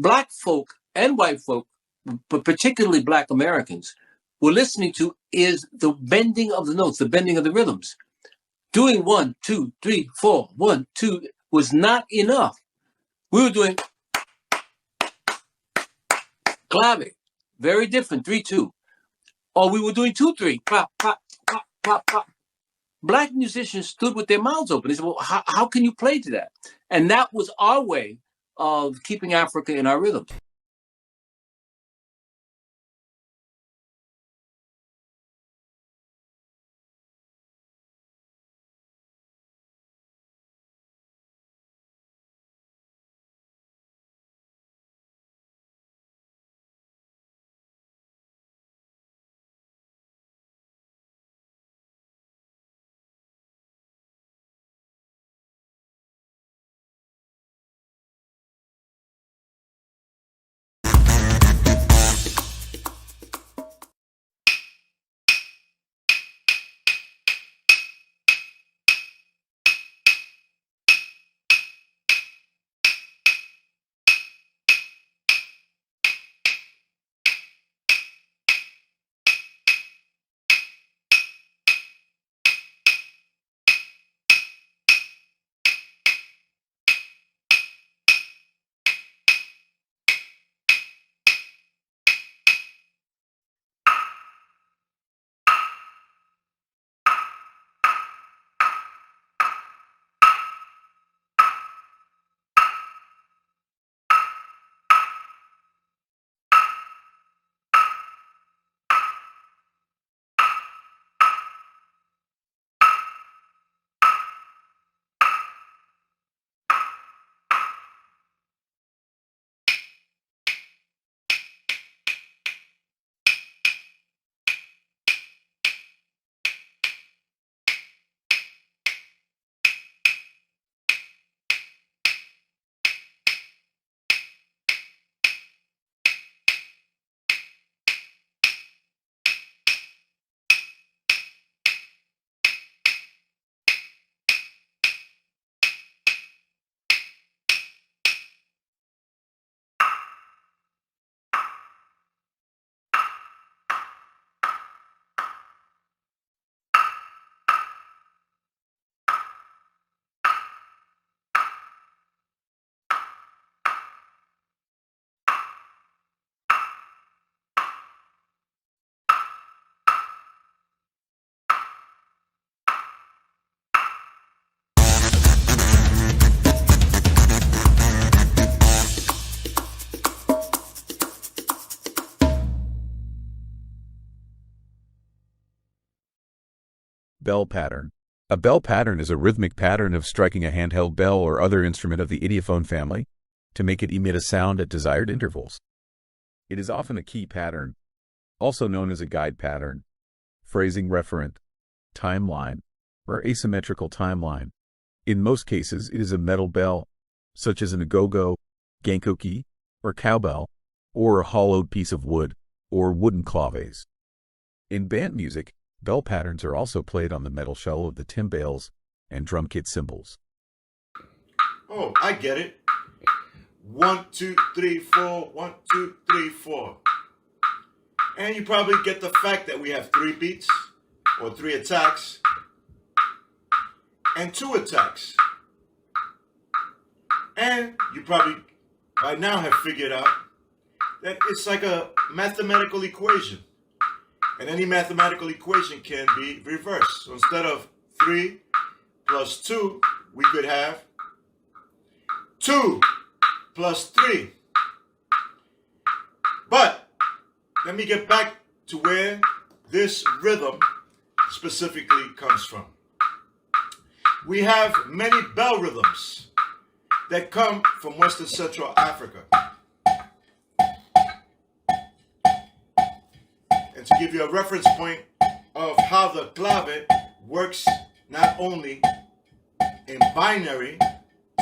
black folk and white folk, but particularly black Americans, were listening to is the bending of the notes, the bending of the rhythms. Doing 1, 2, 3, 4, 1, 2 was not enough. We were doing clave, very different, 3, 2. Or we were doing 2, 3, pop, pop, pop, pop, pop. Black musicians stood with their mouths open. They said, well, how can you play to that? And that was our way of keeping Africa in our rhythms. Bell pattern. A bell pattern is a rhythmic pattern of striking a handheld bell or other instrument of the idiophone family to make it emit a sound at desired intervals. It is often a key pattern, also known as a guide pattern, phrasing referent, timeline, or asymmetrical timeline. In most cases, it is a metal bell, such as an agogo, genkoki, or cowbell, or a hollowed piece of wood, or wooden claves. In band music, bell patterns are also played on the metal shell of the timbales and drum kit cymbals. Oh, I get it. 1, 2, 3, 4, 1, 2, 3, 4. And you probably get the fact that we have 3 beats or 3 attacks and 2 attacks. And you probably by now have figured out that it's like a mathematical equation. And any mathematical equation can be reversed. So instead of 3 plus 2, we could have 2 plus 3. But let me get back to where this rhythm specifically comes from. We have many bell rhythms that come from Western Central Africa. And to give you a reference point of how the clave works not only in binary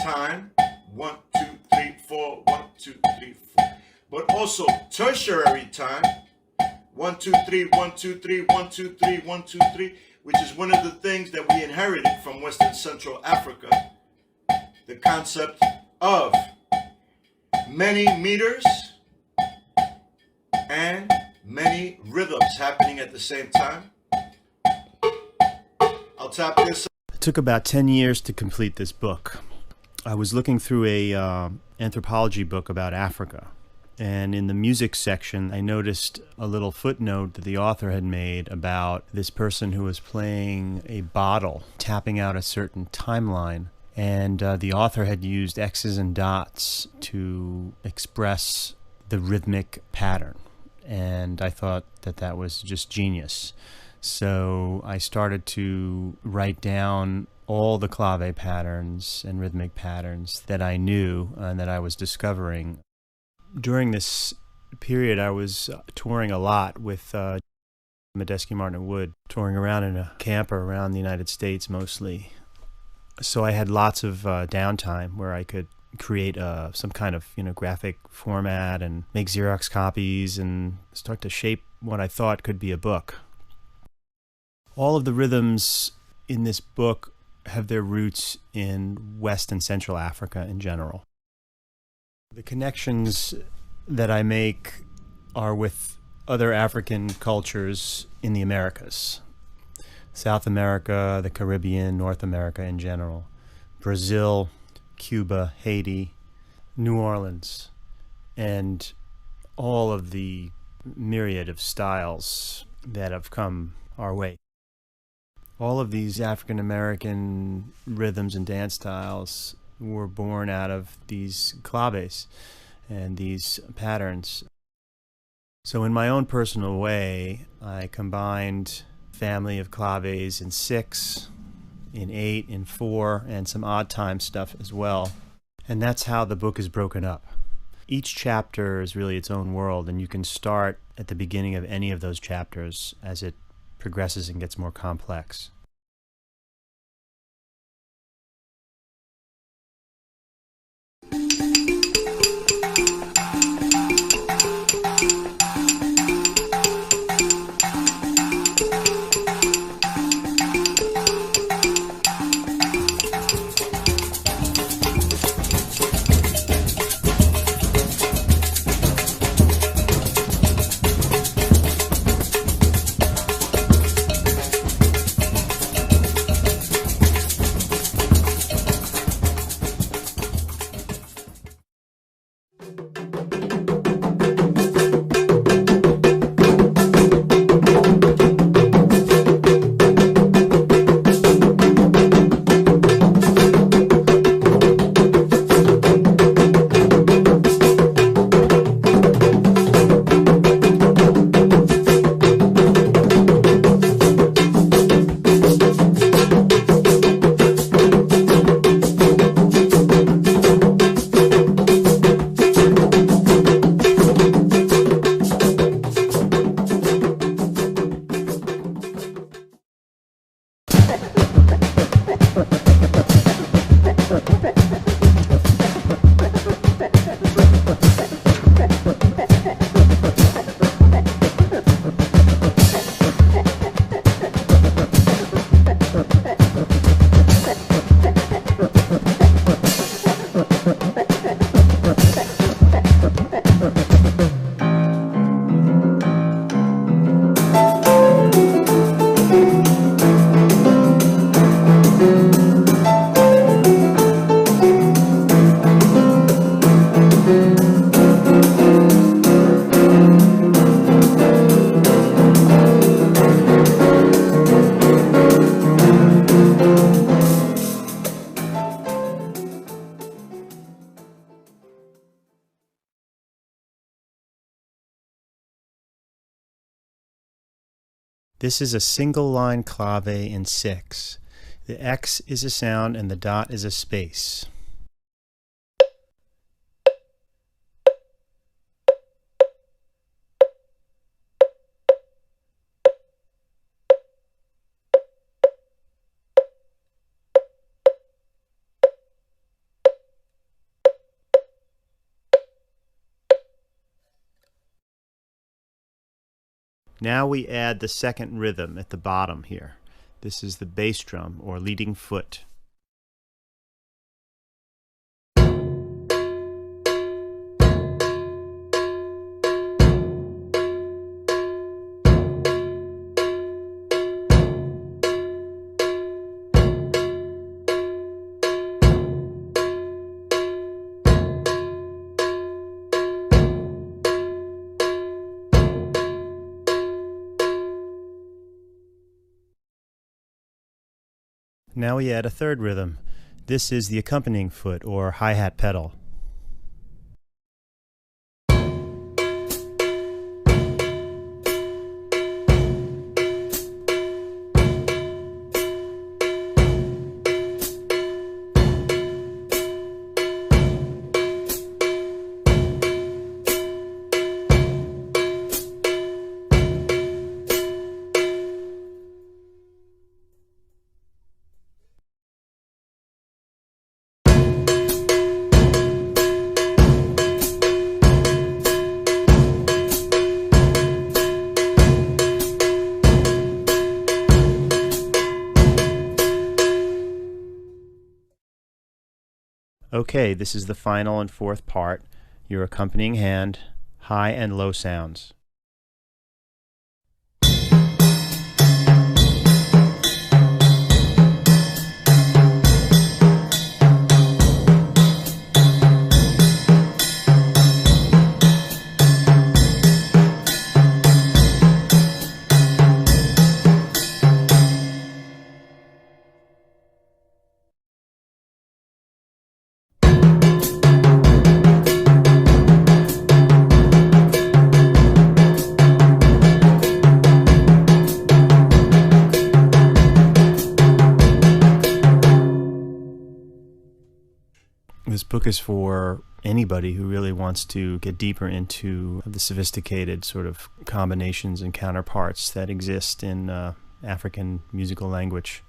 time, 1, 2, 3, 4, 1, 2, 3, 4, but also tertiary time, 1, 2, 3, 1, 2, 3, 1, 2, 3, 1, 2, 3, which is one of the things that we inherited from Western Central Africa, the concept of many meters and many rhythms happening at the same time. I'll tap this. It took about 10 years to complete this book. I was looking through a anthropology book about Africa, and in the music section I noticed a little footnote that the author had made about this person who was playing a bottle, tapping out a certain timeline, and the author had used X's and dots to express the rhythmic pattern, and I thought that that was just genius. So I started to write down all the clave patterns and rhythmic patterns that I knew and that I was discovering. During this period, I was touring a lot with Medeski Martin Wood, touring around in a camper around the United States mostly. So I had lots of downtime where I could create some kind of graphic format and make Xerox copies and start to shape what I thought could be a book. All of the rhythms in this book have their roots in West and Central Africa in general. The connections that I make are with other African cultures in the Americas. South America, the Caribbean, North America in general, Brazil, Cuba, Haiti, New Orleans, and all of the myriad of styles that have come our way. All of these African American rhythms and dance styles were born out of these claves and these patterns. So in my own personal way, I combined family of claves in 6, in 8, in 4, and some odd time stuff as well. And that's how the book is broken up. Each chapter is really its own world, and you can start at the beginning of any of those chapters as it progresses and gets more complex. This is a single line clave in 6. The X is a sound and the dot is a space. Now we add the second rhythm at the bottom here. This is the bass drum, or leading foot. Now we add a third rhythm. This is the accompanying foot, or hi-hat pedal. Okay, this is the final and fourth part, your accompanying hand, high and low sounds. This book is for anybody who really wants to get deeper into the sophisticated sort of combinations and counterparts that exist in African musical language.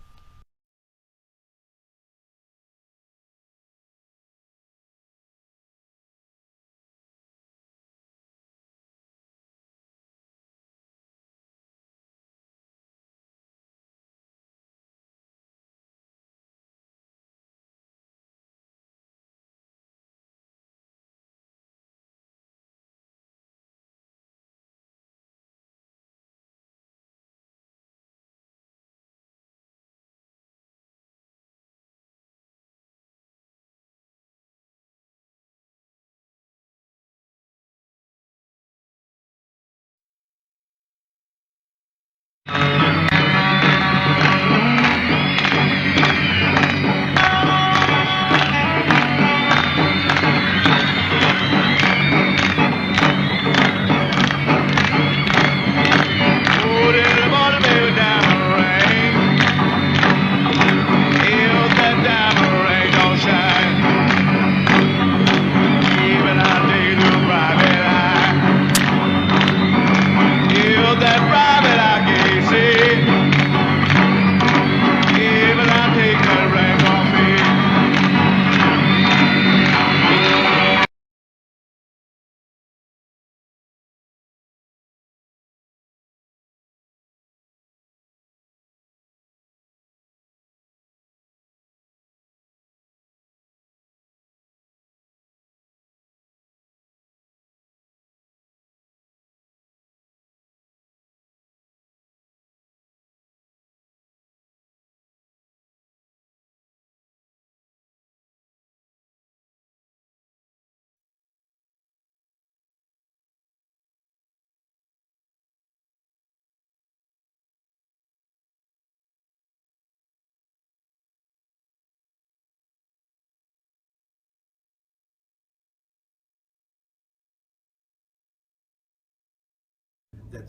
That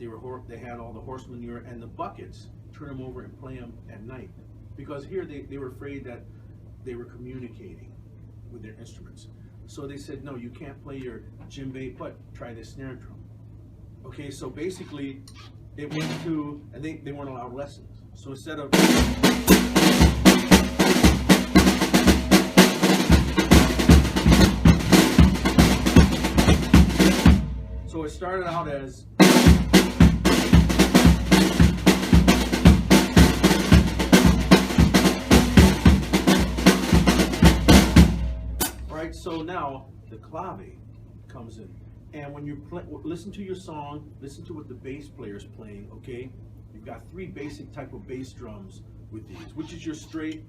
they had all the horse manure and the buckets, turn them over and play them at night, because here they were afraid that they were communicating with their instruments. So they said, no, you can't play your djembe, but try the snare drum. Okay, so basically it went to, and they weren't allowed lessons. So instead of so it started out as right. So now the clave comes in, and when you listen to your song, listen to what the bass player's playing. Okay, you've got three basic type of bass drums with these, which is your straight,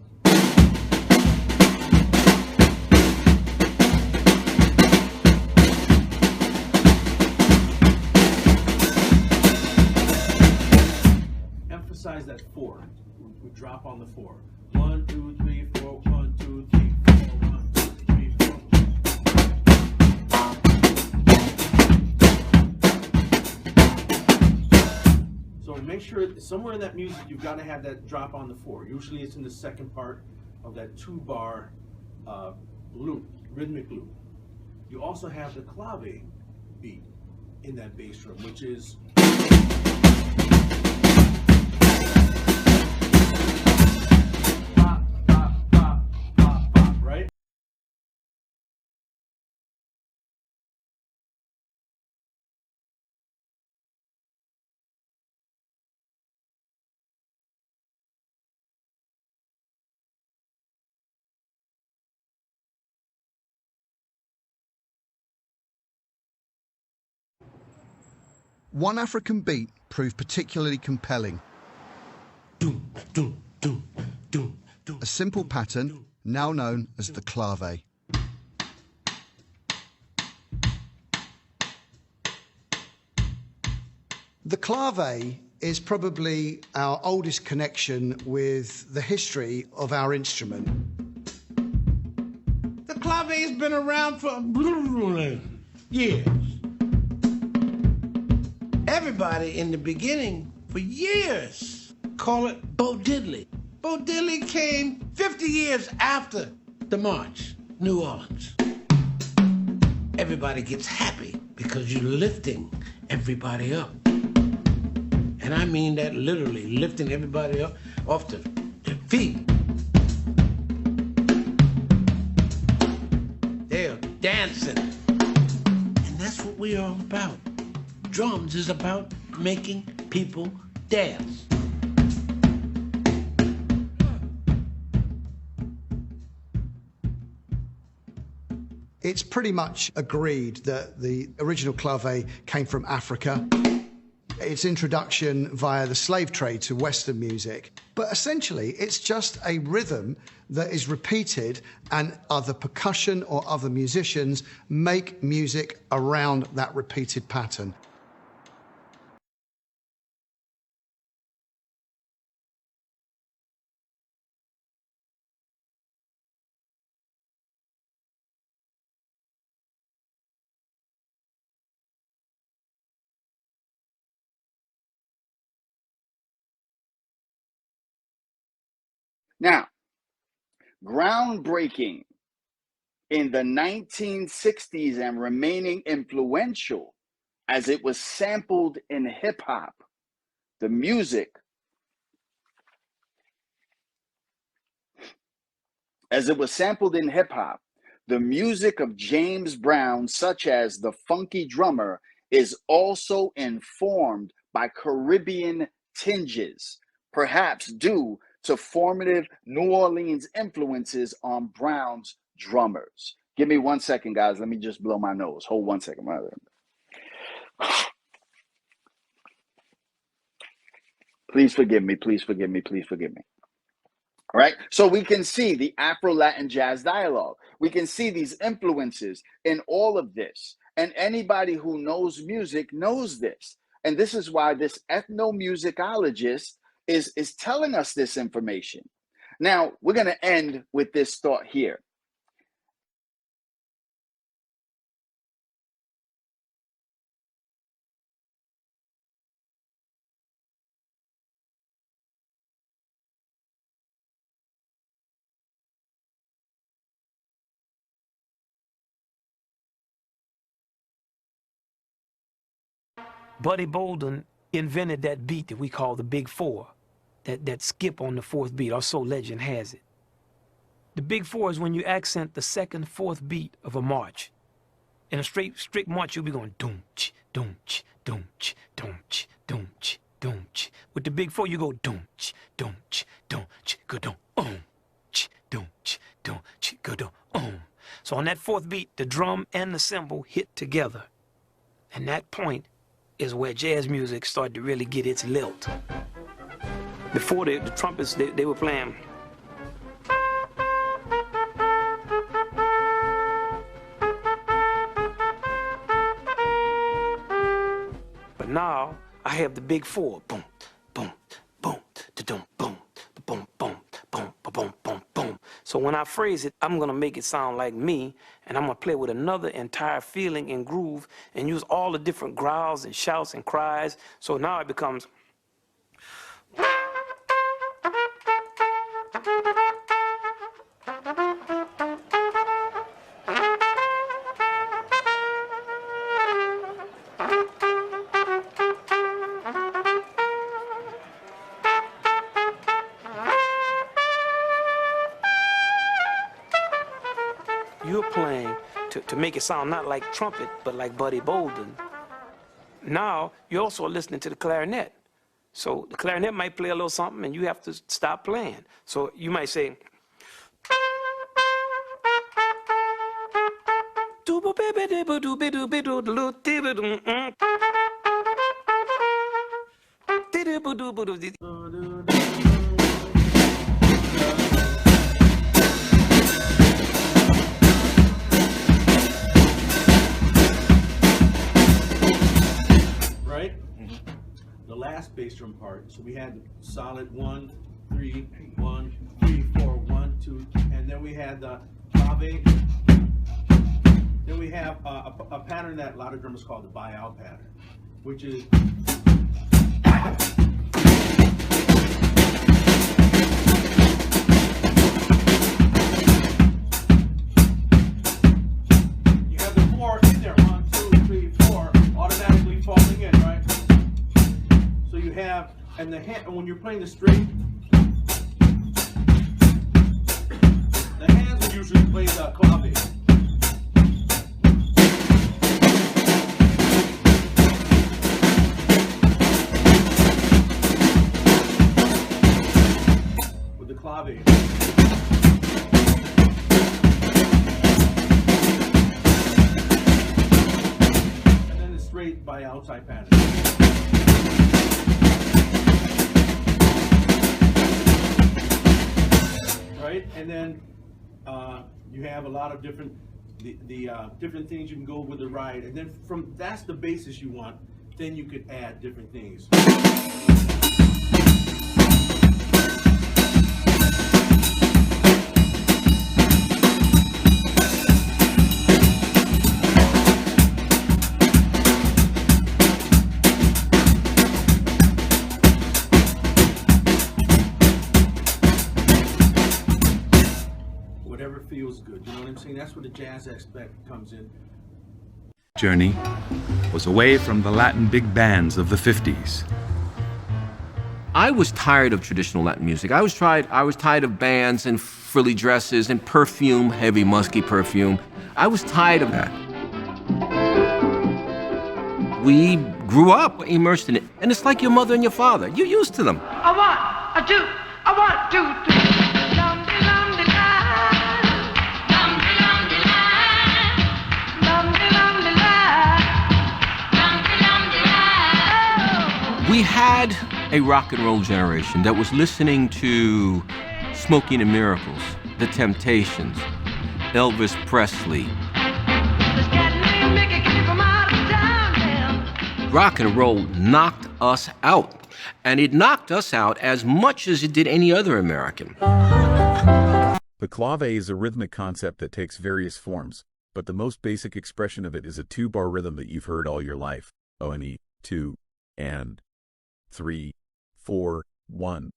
emphasize that four. we drop on the 4. 1, 2, 3, 4, 1, 2, 3, 4, 1, 2, 3, 4. So make sure somewhere in that music you've got to have that drop on the 4. Usually it's in the second part of that 2-bar loop, rhythmic loop. You also have the clave beat in that bass drum, which is pop, pop, pop, pop, pop, right? One African beat proved particularly compelling. A simple pattern now known as the clave. The clave is probably our oldest connection with the history of our instrument. The clave has been around for years. Everybody in the beginning, for years, call it Bo Diddley. Bo Diddley came 50 years after the march, New Orleans. Everybody gets happy because you're lifting everybody up. And I mean that literally, lifting everybody up off their feet. They're dancing. And that's what we're all about. Drums is about making people dance. It's pretty much agreed that the original clave came from Africa. Its introduction via the slave trade to Western music. But essentially, it's just a rhythm that is repeated and other percussion or other musicians make music around that repeated pattern. Now, groundbreaking in the 1960s and remaining influential as it was sampled in hip hop, the music, the music of James Brown, such as The Funky Drummer, is also informed by Caribbean tinges, perhaps due to formative New Orleans influences on Brown's drummers. Give me 1 second, guys. Let me just blow my nose. Hold 1 second. Please forgive me. Please forgive me. Please forgive me. All right. So we can see the Afro-Latin jazz dialogue. We can see these influences in all of this. And anybody who knows music knows this. And this is why this ethnomusicologist is telling us this information. Now, we're going to end with this thought here. Buddy Bolden invented that beat that we call the Big Four, that skip on the fourth beat, or so legend has it. The Big Four is when you accent the second, fourth beat of a march. In a strict march, you'll be going doom-ch, doom-ch, doom-ch, doom-ch, doom-ch, doom-ch. With the Big Four, you go doom-ch, doom-ch, doom-ch, go doom-ch, doom-ch, doom-ch, go doom. So on that fourth beat, the drum and the cymbal hit together. And that point is where jazz music started to really get its lilt. Before the trumpets, they were playing. But now, I have the Big Four. Boom, boom, boom, da-dum, boom, boom, So when I phrase it, I'm gonna make it sound like me, and I'm gonna play with another entire feeling and groove and use all the different growls and shouts and cries. So now it becomes. You're playing to make it sound not like trumpet, but like Buddy Bolden. Now, you're also listening to the clarinet. So the clarinet might play a little something, and you have to stop playing. So you might say, right? The last bass drum part. So we had solid 1, 3, 1, 3, 4, 1, 2, and then we had the clave. Then we have a pattern that a lot of drummers call the buyout pattern, which is you have the 4 in there, 1, 2, 3, 4, automatically falling in, right? So you have, and the hand, and when you're playing the straight, the hands would usually play the clave. With the clave. And then the straight by outside pattern. Right, and then you have a lot of different different things you can go with the ride, and then from that's the basis you want. Then you could add different things. Whatever feels good, you know what I'm saying? That's where the jazz aspect comes in. Journey was away from the Latin big bands of the 50s. I was tired of traditional Latin music. I was tired of bands and frilly dresses and perfume, heavy, musky perfume. I was tired of that. We grew up immersed in it, and it's like your mother and your father. You're used to them. I want, I do, I want, do, do. We had a rock and roll generation that was listening to Smokey and the Miracles, The Temptations, Elvis Presley. Rock and roll knocked us out, and it knocked us out as much as it did any other American. The clave is a rhythmic concept that takes various forms, but the most basic expression of it is a 2-bar rhythm that you've heard all your life. O-N-E, 2, and 3, 4, 1,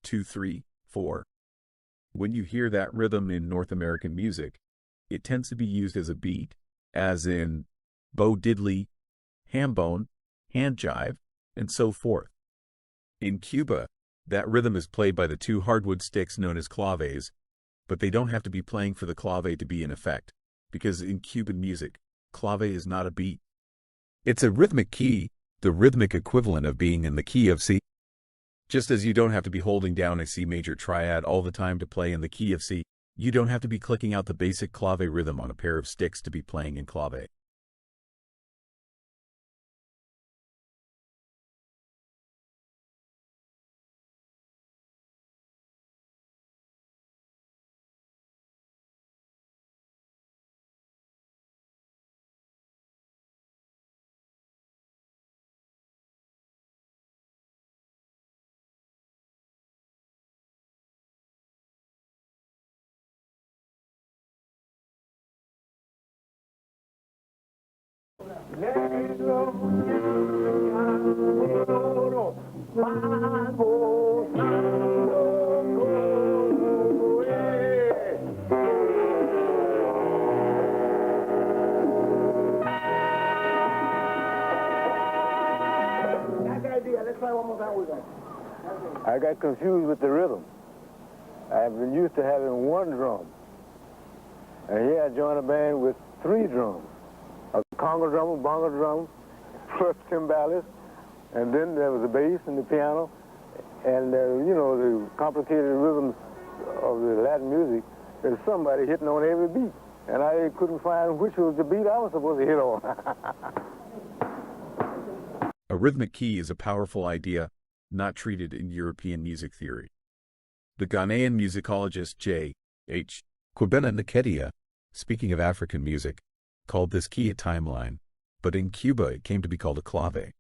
2, 3, 4. When you hear that rhythm in North American music, it tends to be used as a beat, as in Bo Diddley, ham bone, hand jive, and so forth. In Cuba, that rhythm is played by the 2 hardwood sticks known as claves, but they don't have to be playing for the clave to be in effect, because in Cuban music, clave is not a beat. It's a rhythmic key, the rhythmic equivalent of being in the key of C. Just as you don't have to be holding down a C major triad all the time to play in the key of C, you don't have to be clicking out the basic clave rhythm on a pair of sticks to be playing in clave. I got confused with the rhythm. I've been used to having one drum. And here I joined a band with 3 drums. A conga drum, a bongo drum, first timbalis, and then there was the bass and the piano, and you know, the complicated rhythms of the Latin music. There's somebody hitting on every beat, and I couldn't find which was the beat I was supposed to hit on. A rhythmic key is a powerful idea not treated in European music theory. The Ghanaian musicologist J. H. Kwabena Nkedia, speaking of African music, called this key a timeline, but in Cuba it came to be called a clave.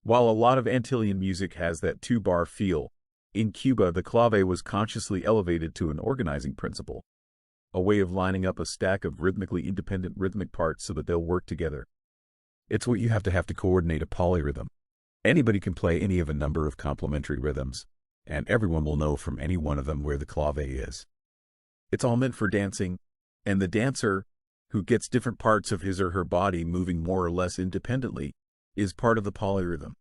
While a lot of Antillean music has that 2-bar feel, in Cuba the clave was consciously elevated to an organizing principle, a way of lining up a stack of rhythmically independent rhythmic parts so that they'll work together. It's what you have to coordinate a polyrhythm. Anybody can play any of a number of complementary rhythms, and everyone will know from any one of them where the clave is. It's all meant for dancing, and the dancer, who gets different parts of his or her body moving more or less independently, is part of the polyrhythm.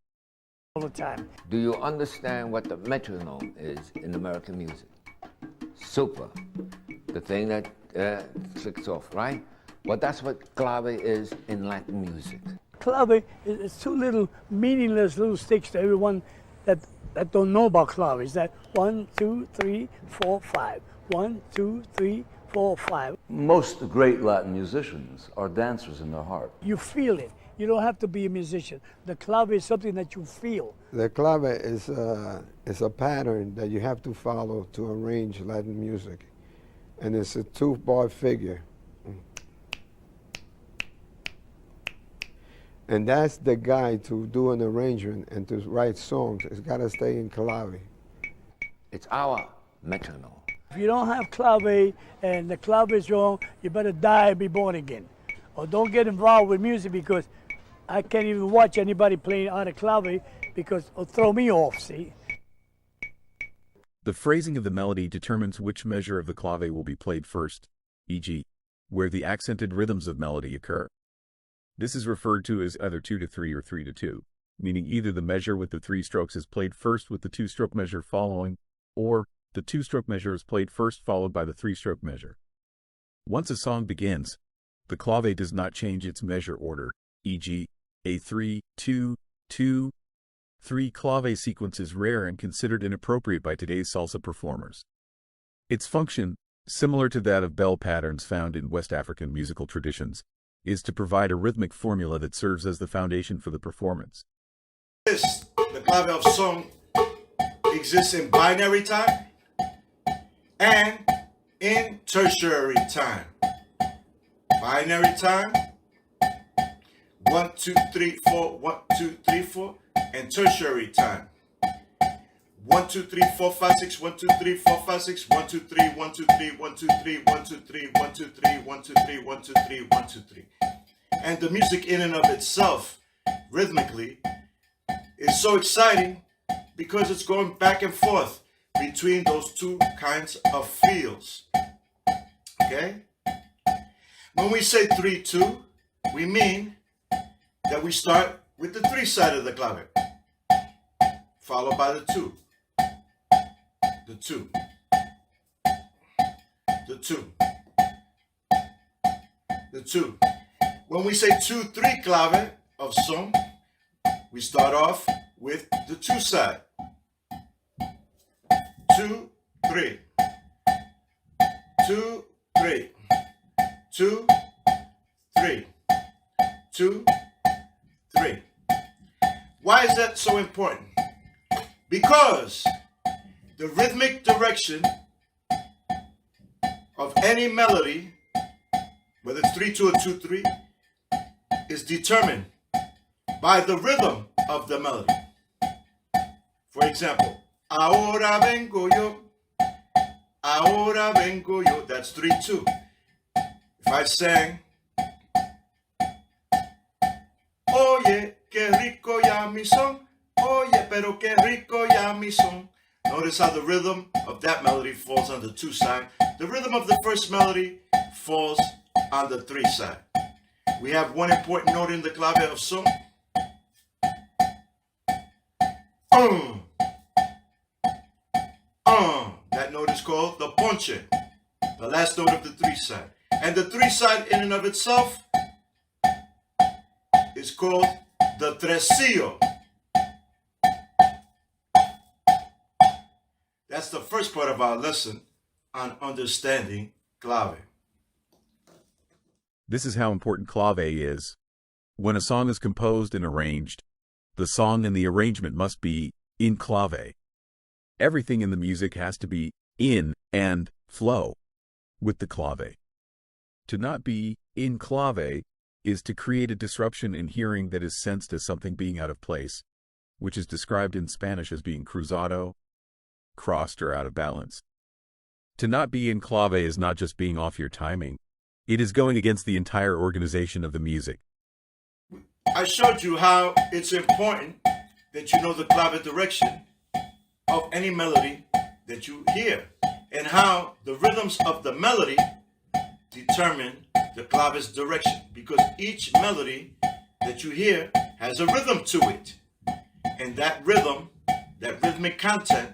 All the time. Do you understand what the metronome is in American music? Super. The thing that clicks off, right? Well, that's what clave is in Latin music. Clave is 2 little meaningless little sticks to everyone that don't know about clave. Is that 1, 2, 3, 4, 5. 1, 2, 3, 4, 5. Most great Latin musicians are dancers in their heart. You feel it. You don't have to be a musician. The clave is something that you feel. The clave is a pattern that you have to follow to arrange Latin music. And it's a 2-bar figure. And that's the guide to do an arrangement and to write songs. It's got to stay in clave. It's our metronome. If you don't have clave and the clave is wrong, you better die and be born again. Or don't get involved with music, because I can't even watch anybody playing on a clave because it'll throw me off, see? The phrasing of the melody determines which measure of the clave will be played first, e.g., where the accented rhythms of melody occur. This is referred to as either 2-3 or 3-2, meaning either the measure with the 3 strokes is played first with the 2-stroke measure following, or the 2-stroke measure is played first followed by the 3-stroke measure. Once a song begins, the clave does not change its measure order, e.g., a 3-2-2-3 clave sequence is rare and considered inappropriate by today's salsa performers. Its function, similar to that of bell patterns found in West African musical traditions, is to provide a rhythmic formula that serves as the foundation for the performance. The clave of song exists in binary time and in tertiary time. Binary time, 1, 2, 3, 4, 1, 2, 3, 4, and tertiary time. 1, 2, 3, 4, 5, 6, 1, 2, 3, 4, 5, 6, 1, 2, 3, 1, 2, 3, 1, 2, 3, 1, 2, 3, 1, 2, 3, 1, 2, 3, 1, 2, 3, 1, 2, 3. And the music in and of itself, rhythmically, is so exciting because it's going back and forth between those 2 kinds of feels. Okay? When we say 3-2, we mean that we start with the 3 side of the clave, followed by the 2. The 2. The 2. The 2. When we say 2-3 clave of song, we start off with the 2 side. 2, 3. 2, 3. 2, 3. 2, 3. Why is that so important? Because the rhythmic direction of any melody, whether it's 3-2 or 2-3, is determined by the rhythm of the melody. For example, ahora vengo yo, that's 3-2. If I sang qué rico ya mi son. Oye, pero qué rico ya mi son. Notice how the rhythm of that melody falls on the 2 side. The rhythm of the first melody falls on the 3 side. We have one important note in the clave of son. That note is called the ponche, the last note of the 3 side. And the 3 side in and of itself is called the tresillo. That's the first part of our lesson on understanding clave. This is how important clave is. When a song is composed and arranged, the song and the arrangement must be in clave. Everything in the music has to be in and flow with the clave. To not be in clave is to create a disruption in hearing that is sensed as something being out of place, which is described in Spanish as being cruzado, crossed, or out of balance. To not be in clave is not just being off your timing. It is going against the entire organization of the music. I showed you how it's important that you know the clave direction of any melody that you hear, and how the rhythms of the melody determine the clave's direction, because each melody that you hear has a rhythm to it, and that rhythm, that rhythmic content,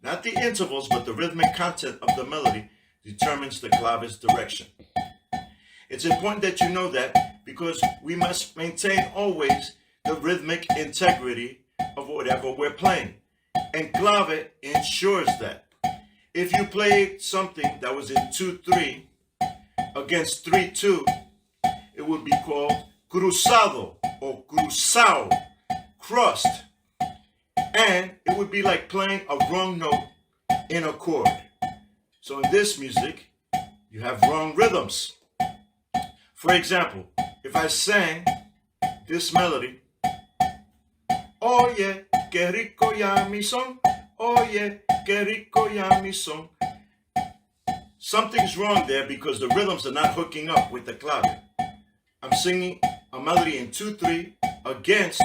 not the intervals but the rhythmic content of the melody, determines the clave's direction. It's important that you know that, because we must maintain always the rhythmic integrity of whatever we're playing. And clave ensures that. If you played something that was in 2-3 against 3-2, it would be called cruzado or cruzao, crossed. And it would be like playing a wrong note in a chord. So in this music, you have wrong rhythms. For example, if I sang this melody, oye, qué rico ya mi son, oye, qué rico ya mi son. Something's wrong there because the rhythms are not hooking up with the clave. I'm singing a melody in 2-3 against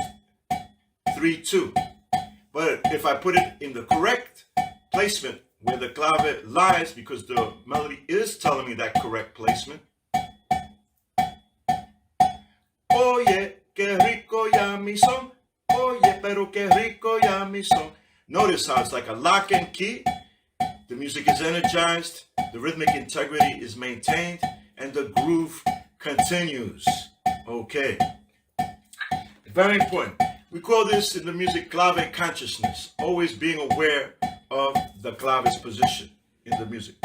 3-2. But if I put it in the correct placement where the clave lies, because the melody is telling me that correct placement, oye, qué rico ya mi son. Oye, pero qué rico ya mi son. Notice how it's like a lock and key. The music is energized, the rhythmic integrity is maintained, and the groove continues. Okay. Very important. We call this in the music clave consciousness, always being aware of the clave's position in the music.